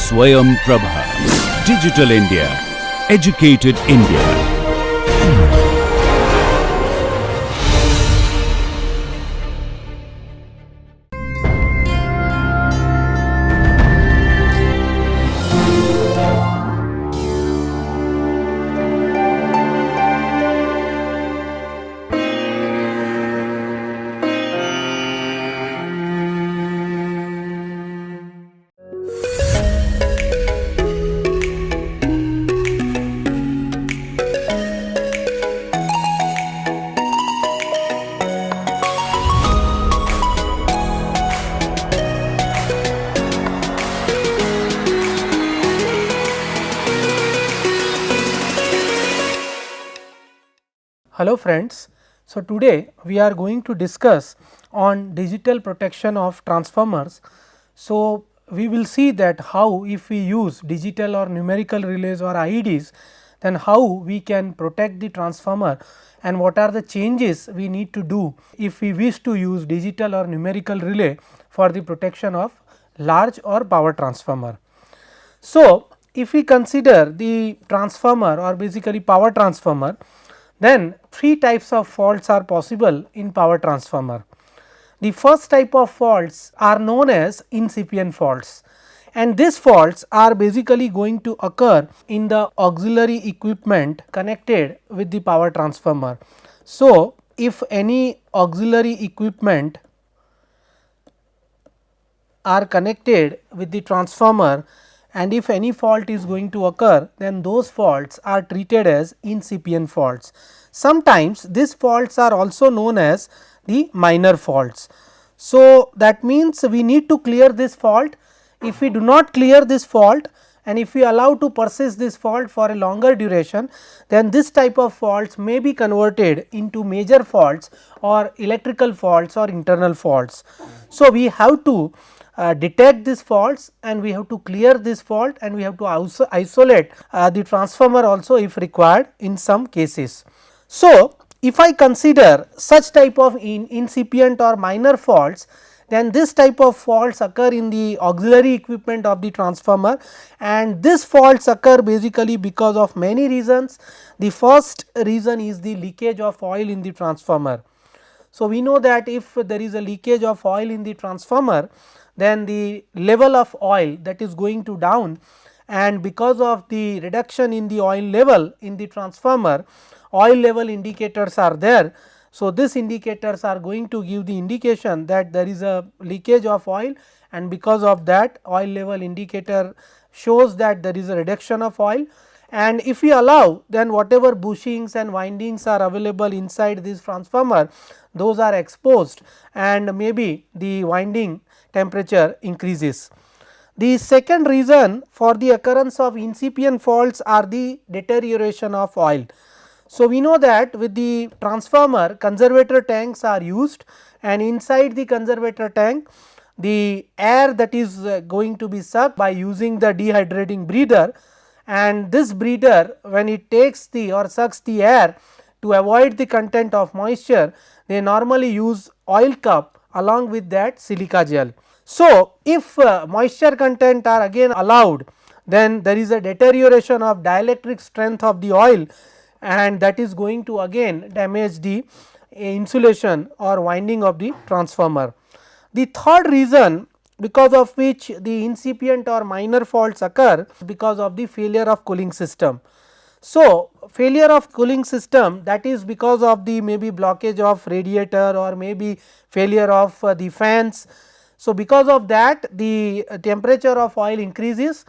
Swayam Prabha. Digital India. Educated India. Hello friends, so today we are going to discuss on digital protection of transformers. So we will see that how if we use digital or numerical relays or IEDs, then how we can protect the transformer and what are the changes we need to do if we wish to use digital or numerical relay for the protection of large or power transformer. So if we consider the transformer or basically power transformer, then three types of faults are possible in power transformer. The first type of faults are known as incipient faults, and these faults are basically going to occur in the auxiliary equipment connected with the power transformer. So if any auxiliary equipment are connected with the transformer and if any fault is going to occur, then those faults are treated as incipient faults. Sometimes these faults are also known as the minor faults. So that means we need to clear this fault. If we do not clear this fault and if we allow to persist this fault for a longer duration, then this type of faults may be converted into major faults or electrical faults or internal faults. So we have to detect these faults and we have to clear this fault and we have to also isolate the transformer also if required in some cases. So if I consider such type of incipient or minor faults, then this type of faults occur in the auxiliary equipment of the transformer, and these faults occur basically because of many reasons. The first reason is the leakage of oil in the transformer. So we know that if there is a leakage of oil in the transformer, then the level of oil that is going to down, and because of the reduction in the oil level in the transformer, oil level indicators are there. So these indicators are going to give the indication that there is a leakage of oil, and because of that oil level indicator shows that there is a reduction of oil. And if we allow, then whatever bushings and windings are available inside this transformer, those are exposed and maybe the winding temperature increases. The second reason for the occurrence of incipient faults are the deterioration of oil. So we know that with the transformer, conservator tanks are used, and inside the conservator tank the air that is going to be sucked by using the dehydrating breather, and this breather when it takes the or sucks the air to avoid the content of moisture, they normally use oil cup along with that silica gel. So if moisture content are again allowed, then there is a deterioration of dielectric strength of the oil, and that is going to again damage the insulation or winding of the transformer. The third reason because of which the incipient or minor faults occur because of the failure of cooling system. So failure of cooling system, that is because of the maybe blockage of radiator or maybe failure of the fans. So because of that the temperature of oil increases,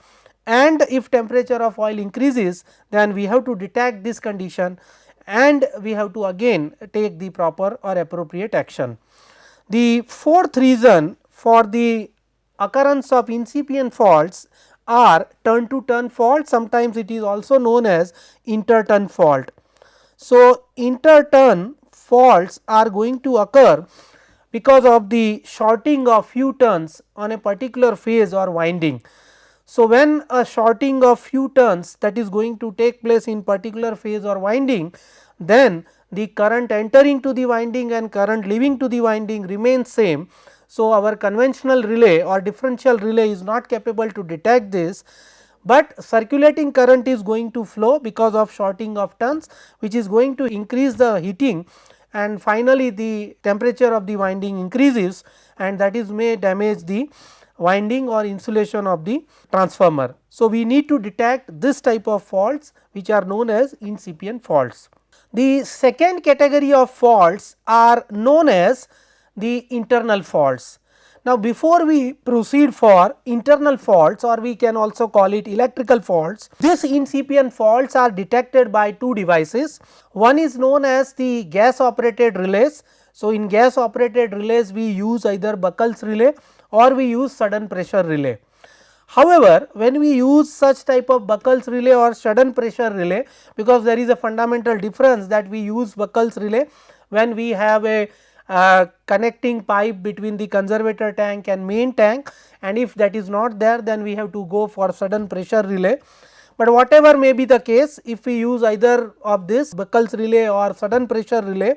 and if temperature of oil increases, then we have to detect this condition and we have to again take the proper or appropriate action. The fourth reason for the occurrence of incipient faults are turn to turn fault, sometimes it is also known as inter-turn fault. So inter-turn faults are going to occur because of the shorting of few turns on a particular phase or winding. So when a shorting of few turns that is going to take place in particular phase or winding, then the current entering to the winding and current leaving to the winding remains same. So, our conventional relay or differential relay is not capable to detect this, but circulating current is going to flow because of shorting of turns, which is going to increase the heating, and finally, the temperature of the winding increases, and that is may damage the winding or insulation of the transformer. So, we need to detect this type of faults which are known as incipient faults. The second category of faults are known as the internal faults. Now, before we proceed for internal faults, or we can also call it electrical faults, these incipient faults are detected by two devices. One is known as the gas operated relays. So, in gas operated relays we use either Buckles relay or we use sudden pressure relay. However, when we use such type of Buckles relay or sudden pressure relay, because there is a fundamental difference that we use Buckles relay when we have a connecting pipe between the conservator tank and main tank, and if that is not there, then we have to go for sudden pressure relay. But whatever may be the case, if we use either of this Buckles relay or sudden pressure relay,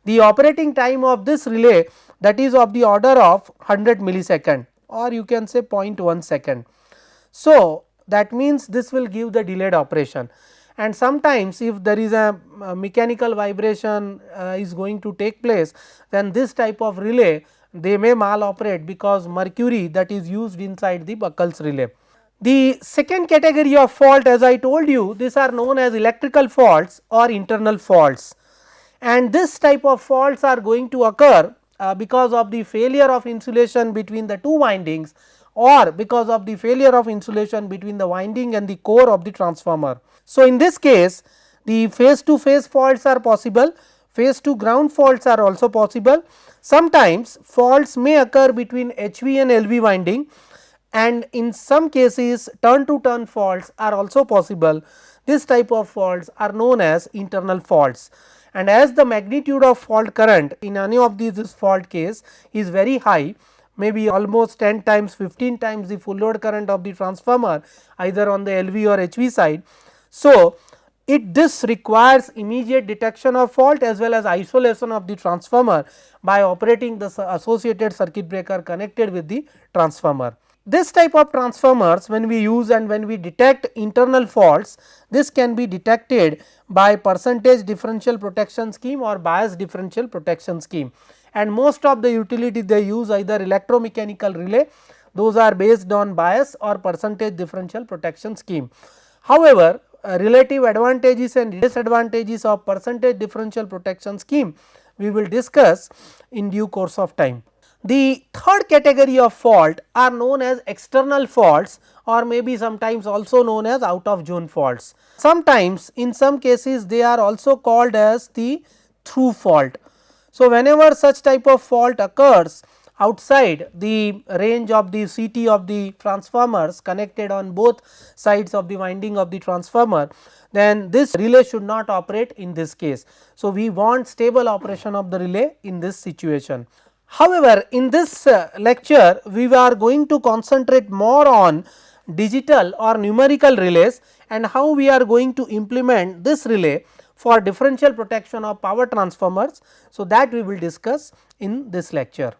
the operating time of this relay, that is of the order of 100 millisecond, or you can say 0.1 second. So, that means this will give the delayed operation, and sometimes if there is a mechanical vibration is going to take place, then this type of relay they may mal operate because mercury that is used inside the Buckles relay. The second category of fault, as I told you, these are known as electrical faults or internal faults, and this type of faults are going to occur because of the failure of insulation between the two windings, or because of the failure of insulation between the winding and the core of the transformer. So, in this case the phase to phase faults are possible, phase to ground faults are also possible. Sometimes faults may occur between HV and LV winding, and in some cases turn to turn faults are also possible. This type of faults are known as internal faults, and as the magnitude of fault current in any of these fault case is very high, maybe almost 10 times 15 times the full load current of the transformer either on the LV or HV side. So, this requires immediate detection of fault as well as isolation of the transformer by operating the associated circuit breaker connected with the transformer. This type of transformers, when we use and when we detect internal faults, this can be detected by percentage differential protection scheme or bias differential protection scheme, and most of the utility they use either electromechanical relay, those are based on bias or percentage differential protection scheme. However, relative advantages and disadvantages of percentage differential protection scheme we will discuss in due course of time. The third category of fault are known as external faults, or maybe sometimes also known as out of zone faults. Sometimes in some cases they are also called as the through fault. So, whenever such type of fault occurs outside the range of the CT of the transformers connected on both sides of the winding of the transformer, then this relay should not operate in this case. So, we want stable operation of the relay in this situation. However, in this lecture we are going to concentrate more on digital or numerical relays and how we are going to implement this relay for differential protection of power transformers. So, that we will discuss in this lecture.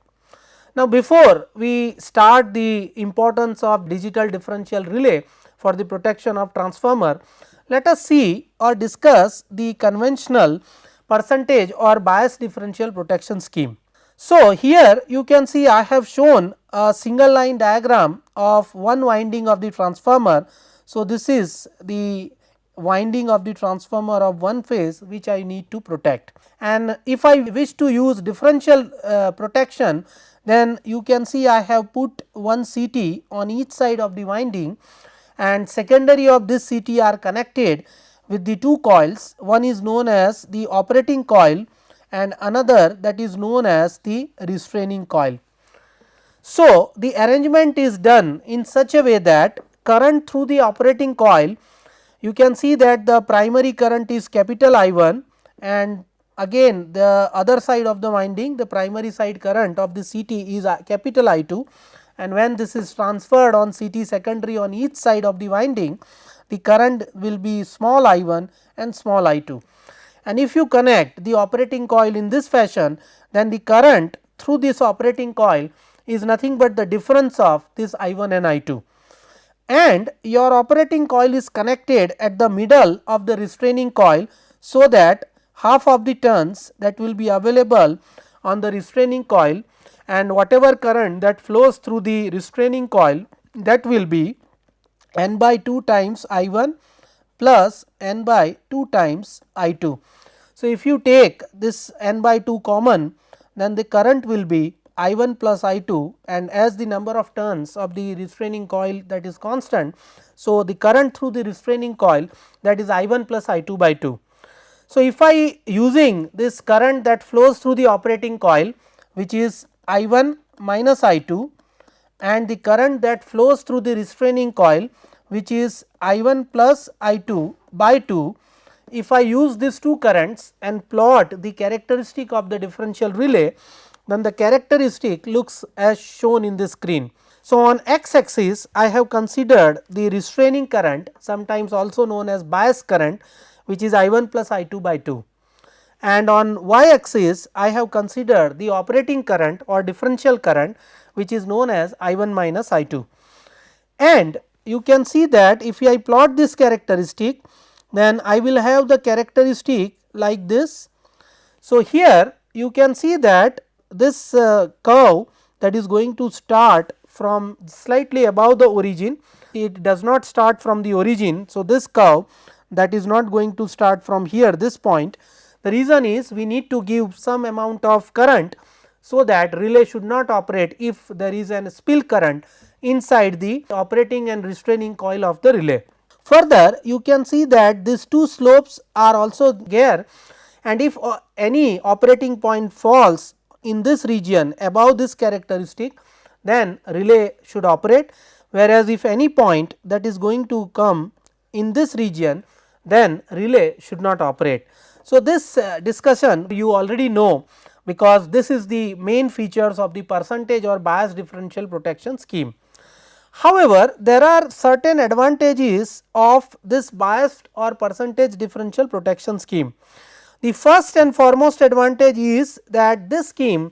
Now, before we start the importance of digital differential relay for the protection of transformer, let us see or discuss the conventional percentage or bias differential protection scheme. So, here you can see I have shown a single line diagram of one winding of the transformer. So, this is the winding of the transformer of one phase which I need to protect, and if I wish to use differential protection, then you can see I have put one CT on each side of the winding, and secondary of this CT are connected with the two coils. One is known as the operating coil and another that is known as the restraining coil. So, the arrangement is done in such a way that current through the operating coil, you can see that the primary current is capital I1, and again the other side of the winding, the primary side current of the CT is capital I2, and when this is transferred on CT secondary on each side of the winding, the current will be small I1 and small I2. And if you connect the operating coil in this fashion, then the current through this operating coil is nothing but the difference of this I 1 and I 2, and your operating coil is connected at the middle of the restraining coil. So that half of the turns that will be available on the restraining coil, and whatever current that flows through the restraining coil, that will be n by 2 times I 1 plus n by 2 times I 2. So, if you take this n by 2 common, then the current will be I 1 plus I 2, and as the number of turns of the restraining coil that is constant. So, the current through the restraining coil, that is I 1 plus I 2 by 2. So, if I using this current that flows through the operating coil, which is I 1 minus I 2, and the current that flows through the restraining coil, which is I 1 plus I 2 by 2. If I use these two currents and plot the characteristic of the differential relay, then the characteristic looks as shown in the screen. So, on x axis I have considered the restraining current, sometimes also known as bias current, which is I 1 plus I 2 by 2, and on y axis I have considered the operating current or differential current, which is known as I 1 minus I 2. And you can see that if I plot this characteristic, then I will have the characteristic like this. So, here you can see that this curve that is going to start from slightly above the origin, it does not start from the origin. So, this curve that is not going to start from here, this point. The reason is we need to give some amount of current, so that relay should not operate if there is an spill current inside the operating and restraining coil of the relay. Further, you can see that these two slopes are also there, and if any operating point falls in this region above this characteristic, then relay should operate, whereas if any point that is going to come in this region, then relay should not operate. So, this discussion you already know, because this is the main features of the percentage or bias differential protection scheme. However, there are certain advantages of this biased or percentage differential protection scheme. The first and foremost advantage is that this scheme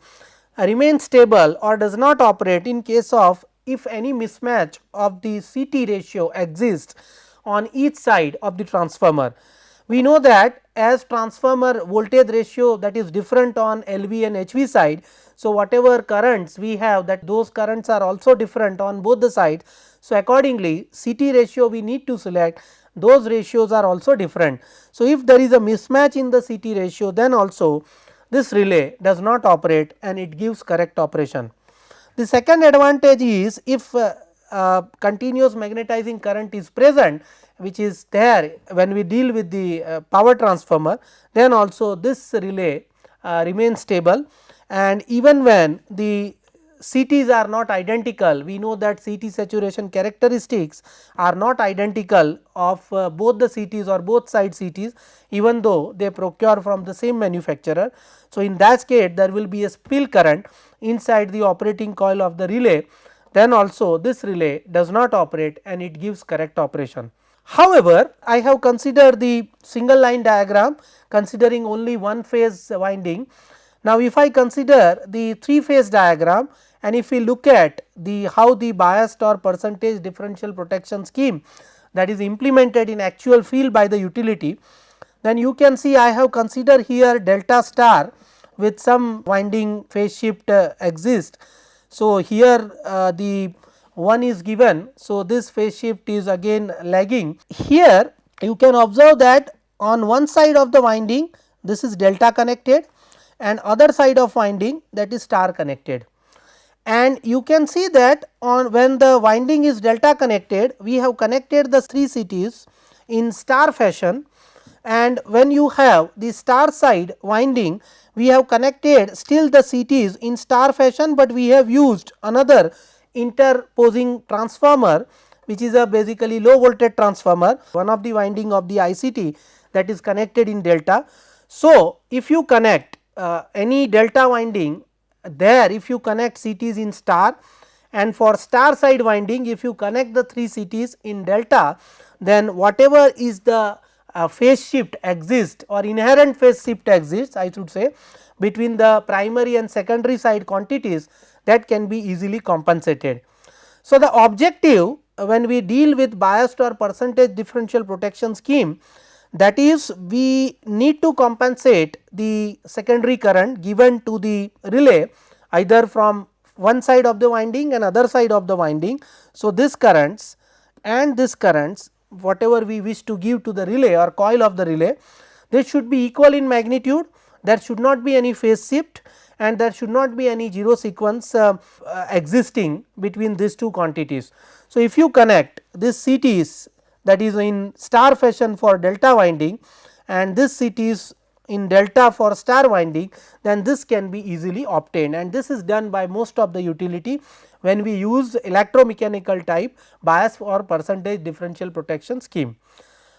remains stable or does not operate in case of if any mismatch of the CT ratio exists on each side of the transformer. We know that as transformer voltage ratio that is different on LV and HV side. So, whatever currents we have, that those currents are also different on both the sides. So, accordingly CT ratio we need to select, those ratios are also different. So, if there is a mismatch in the CT ratio, then also this relay does not operate and it gives correct operation. The second advantage is if continuous magnetizing current is present, which is there when we deal with the power transformer, then also this relay remains stable, and even when the CTs are not identical, we know that CT saturation characteristics are not identical of both the CTs or both side CTs, even though they procure from the same manufacturer. So, in that case there will be a spill current inside the operating coil of the relay, then also this relay does not operate and it gives correct operation. However, I have considered the single line diagram considering only one phase winding. Now, if I consider the 3 phase diagram, and if we look at the how the biased or percentage differential protection scheme that is implemented in actual field by the utility, then you can see I have considered here delta star with some winding phase shift exists. So, here the one is given. So, this phase shift is again lagging. Here you can observe that on one side of the winding this is delta connected, and other side of winding that is star connected. And you can see that on when the winding is delta connected, we have connected the 3 CTs in star fashion, and when you have the star side winding, we have connected still the CTs in star fashion, but we have used another interposing transformer, which is a basically low voltage transformer, one of the winding of the ICT that is connected in delta. So, if you connect any delta winding there, if you connect CTs in star, and for star side winding if you connect the 3 CTs in delta, then whatever is the phase shift exists or inherent phase shift exists, I should say, between the primary and secondary side quantities, that can be easily compensated. So, the objective when we deal with biased or percentage differential protection scheme, that is we need to compensate the secondary current given to the relay either from one side of the winding and other side of the winding. So, this currents and this currents whatever we wish to give to the relay or coil of the relay, they should be equal in magnitude, there should not be any phase shift and there should not be any zero sequence existing between these two quantities. So, if you connect this CTs, that is in star fashion for delta winding and this CTs in delta for star winding, then this can be easily obtained, and this is done by most of the utility when we use electromechanical type bias or percentage differential protection scheme.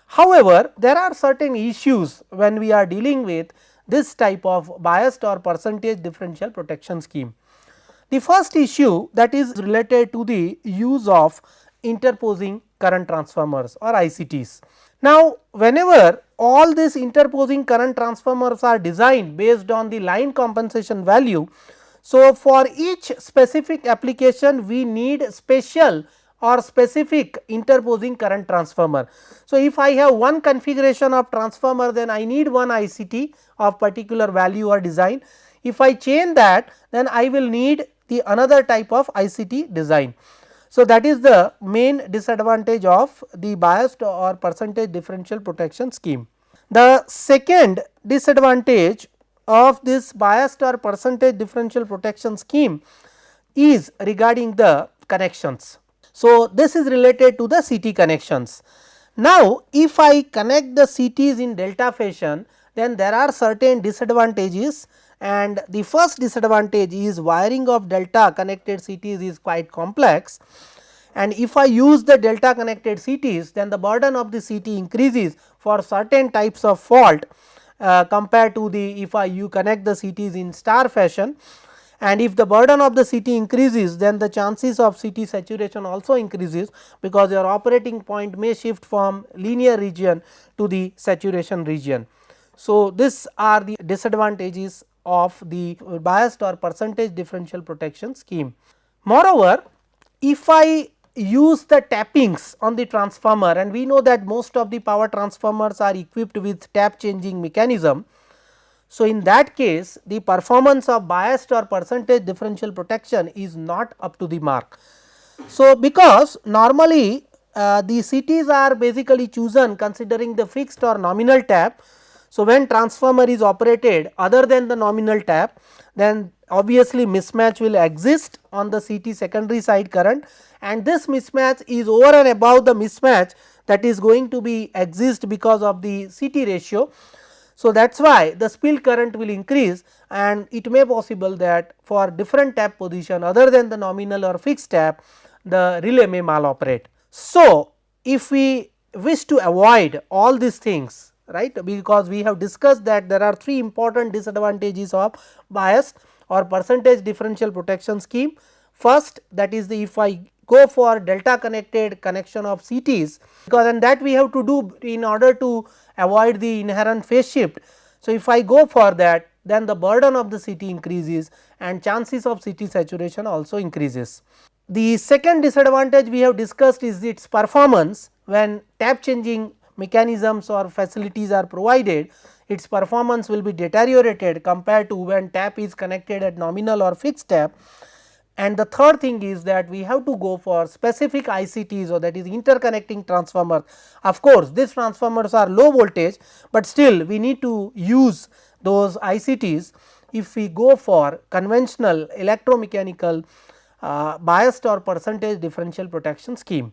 However, there are certain issues when we are dealing with this type of biased or percentage differential protection scheme. The first issue that is related to the use of interposing current transformers or ICTs. Now, whenever all these interposing current transformers are designed based on the line compensation value, so for each specific application we need special or specific interposing current transformer. So, if I have one configuration of transformer, then I need one ICT of particular value or design. If I change that, then I will need the another type of ICT design. So, that is the main disadvantage of the biased or percentage differential protection scheme. The second disadvantage of this biased or percentage differential protection scheme is regarding the connections. So, this is related to the CT connections. Now, if I connect the CTs in delta fashion, then there are certain disadvantages, and the first disadvantage is wiring of delta connected CTs is quite complex, and if I use the delta connected CTs, then the burden of the CT increases for certain types of fault compared to the if you connect the CTs in star fashion, and if the burden of the CT increases, then the chances of CT saturation also increases, because your operating point may shift from linear region to the saturation region. So, these are the disadvantages of the biased or percentage differential protection scheme. Moreover, if I use the tappings on the transformer, and we know that most of the power transformers are equipped with tap changing mechanism. So, in that case the performance of biased or percentage differential protection is not up to the mark. So, because normally the CTs are basically chosen considering the fixed or nominal tap. So, when transformer is operated other than the nominal tap, then obviously mismatch will exist on the CT secondary side current, and this mismatch is over and above the mismatch that is going to be exist because of the CT ratio. So, that is why the spill current will increase, and it may possible that for different tap position other than the nominal or fixed tap, the relay may maloperate. So, if we wish to avoid all these things, right, because we have discussed that there are three important disadvantages of biased or percentage differential protection scheme. First, that is the if I go for delta connected connection of CTs, because and that we have to do in order to avoid the inherent phase shift. So, if I go for that, then the burden of the CT increases and chances of CT saturation also increases. The second disadvantage we have discussed is its performance. When tap changing mechanisms or facilities are provided, its performance will be deteriorated compared to when tap is connected at nominal or fixed tap. And the third thing is that we have to go for specific ICTs, or that is interconnecting transformers. Of course, these transformers are low voltage, but still we need to use those ICTs if we go for conventional electromechanical biased or percentage differential protection scheme.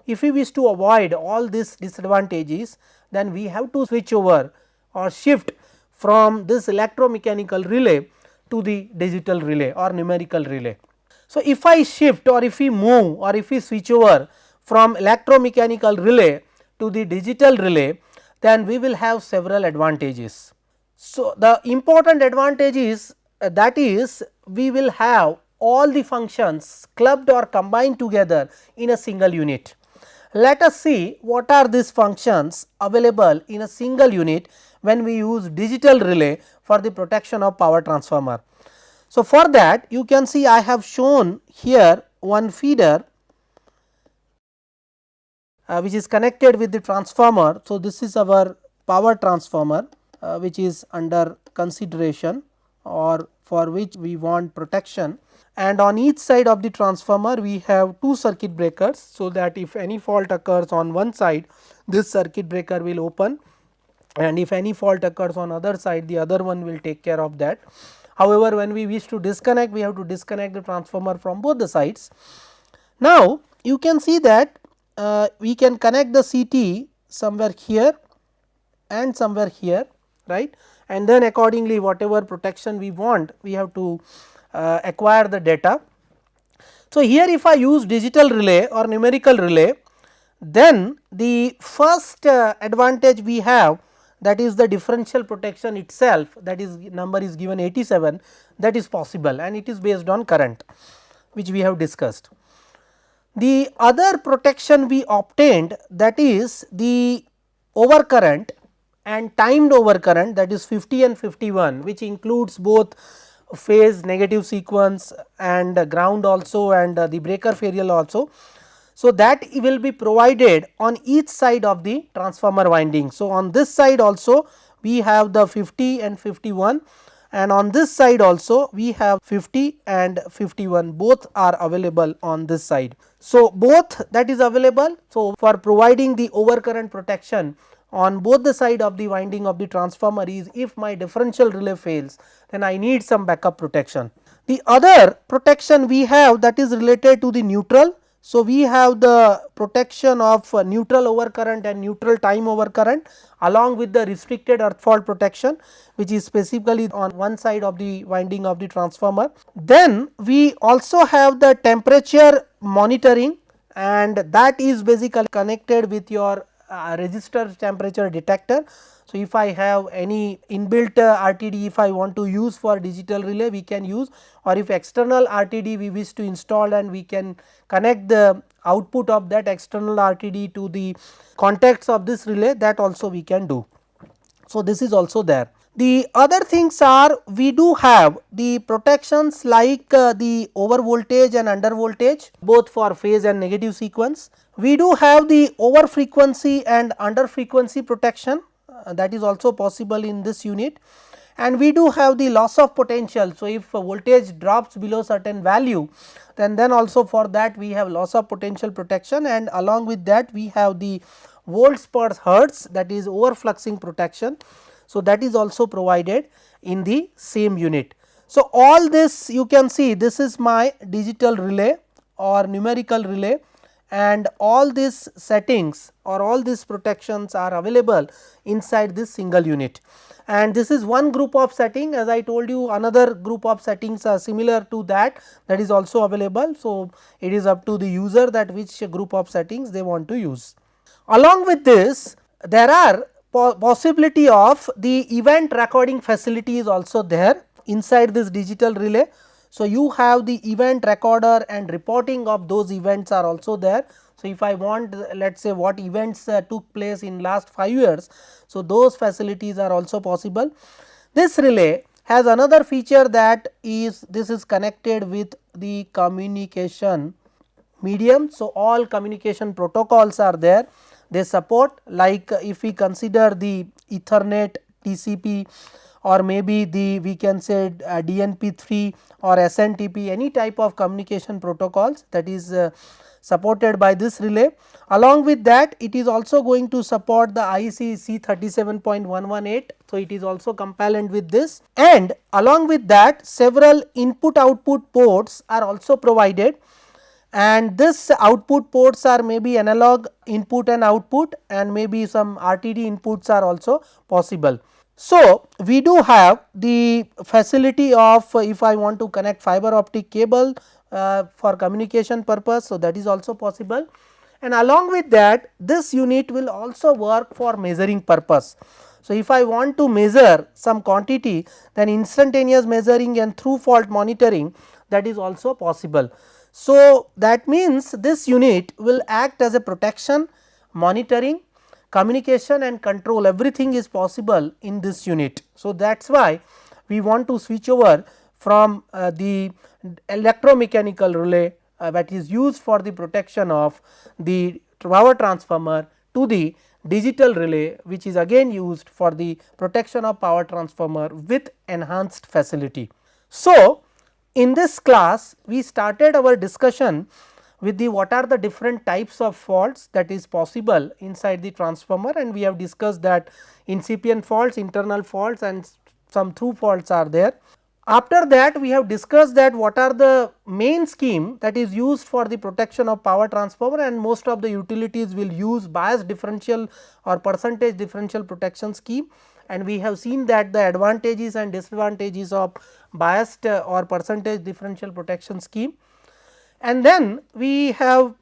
If we wish to avoid all these disadvantages, then we have to switch over or shift from this electromechanical relay to the digital relay or numerical relay. So, if I shift or if we move or if we switch over from electromechanical relay to the digital relay, then we will have several advantages. So, the important advantage is that is we will have all the functions clubbed or combined together in a single unit. Let us see what are these functions available in a single unit when we use digital relay for the protection of power transformer. So, for that you can see I have shown here one feeder which is connected with the transformer. So, this is our power transformer which is under consideration or for which we want protection, and on each side of the transformer we have two circuit breakers. So, that if any fault occurs on one side, this circuit breaker will open, and if any fault occurs on other side, the other one will take care of that. However, when we wish to disconnect, we have to disconnect the transformer from both the sides. Now, you can see that we can connect the CT somewhere here and somewhere here, right, and then accordingly whatever protection we want, we have to acquire the data. So, here if I use digital relay or numerical relay, then the first advantage we have, that is the differential protection itself, that is number is given 87, that is possible and it is based on current which we have discussed. The other protection we obtained, that is the overcurrent and timed overcurrent, that is 50 and 51, which includes both phase negative sequence and ground also and the breaker failure also. So, that will be provided on each side of the transformer winding. So, on this side also we have the 50 and 51, and on this side also we have 50 and 51, both are available on this side. So, both that is available. So, for providing the overcurrent protection on both the side of the winding of the transformer is, if my differential relay fails, then I need some backup protection. The other protection we have, that is related to the neutral. So, we have the protection of neutral overcurrent and neutral time overcurrent along with the restricted earth fault protection, which is specifically on one side of the winding of the transformer. Then we also have the temperature monitoring, and that is basically connected with your resistor temperature detector. So, if I have any inbuilt RTD, if I want to use for digital relay, we can use, or if external RTD we wish to install and we can connect the output of that external RTD to the contacts of this relay, that also we can do. So, this is also there. The other things are, we do have the protections like the over voltage and under voltage, both for phase and negative sequence. We do have the over frequency and under frequency protection, that is also possible in this unit, and we do have the loss of potential. So, if voltage drops below certain value, then also for that we have loss of potential protection, and along with that we have the volts per hertz, that is overfluxing protection. So, that is also provided in the same unit. So, all this you can see, this is my digital relay or numerical relay, and all these settings or all these protections are available inside this single unit. And this is one group of setting. As I told you, another group of settings are similar to that, that is also available. So, it is up to the user that which group of settings they want to use. Along with this, there are possibility of the event recording facility is also there inside this digital relay. So, you have the event recorder and reporting of those events are also there. So, if I want, let us say what events took place in last 5 years, so those facilities are also possible. This relay has another feature, that is, this is connected with the communication medium. So, all communication protocols are there, they support, like if we consider the Ethernet, TCP, or maybe the we can say DNP3 or SNTP, any type of communication protocols that is supported by this relay. Along with that, it is also going to support the IEC C37.118. So, it is also compliant with this, and along with that several input output ports are also provided, and this output ports are maybe analog input and output, and maybe some RTD inputs are also possible. So, we do have the facility of if I want to connect fiber optic cable for communication purpose. So, that is also possible, and along with that this unit will also work for measuring purpose. So, if I want to measure some quantity, then instantaneous measuring and through fault monitoring, that is also possible. So, that means this unit will act as a protection, monitoring, communication and control, everything is possible in this unit. So, that is why we want to switch over from the electromechanical relay that is used for the protection of the power transformer to the digital relay, which is again used for the protection of power transformer with enhanced facility. So, in this class we started our discussion with the what are the different types of faults that is possible inside the transformer, and we have discussed that incipient faults, internal faults and some through faults are there. After that we have discussed that what are the main scheme that is used for the protection of power transformer, and most of the utilities will use bias differential or percentage differential protection scheme, and we have seen that the advantages and disadvantages of biased or percentage differential protection scheme. And then we have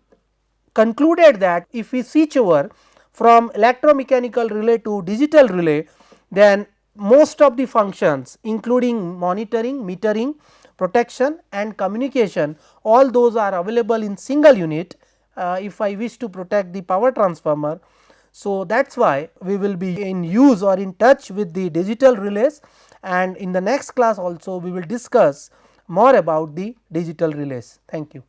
concluded that if we switch over from electromechanical relay to digital relay, then most of the functions including monitoring, metering, protection and communication, all those are available in single unit if I wish to protect the power transformer. So, that is why we will be in use or in touch with the digital relays, and in the next class also we will discuss more about the digital relays. Thank you.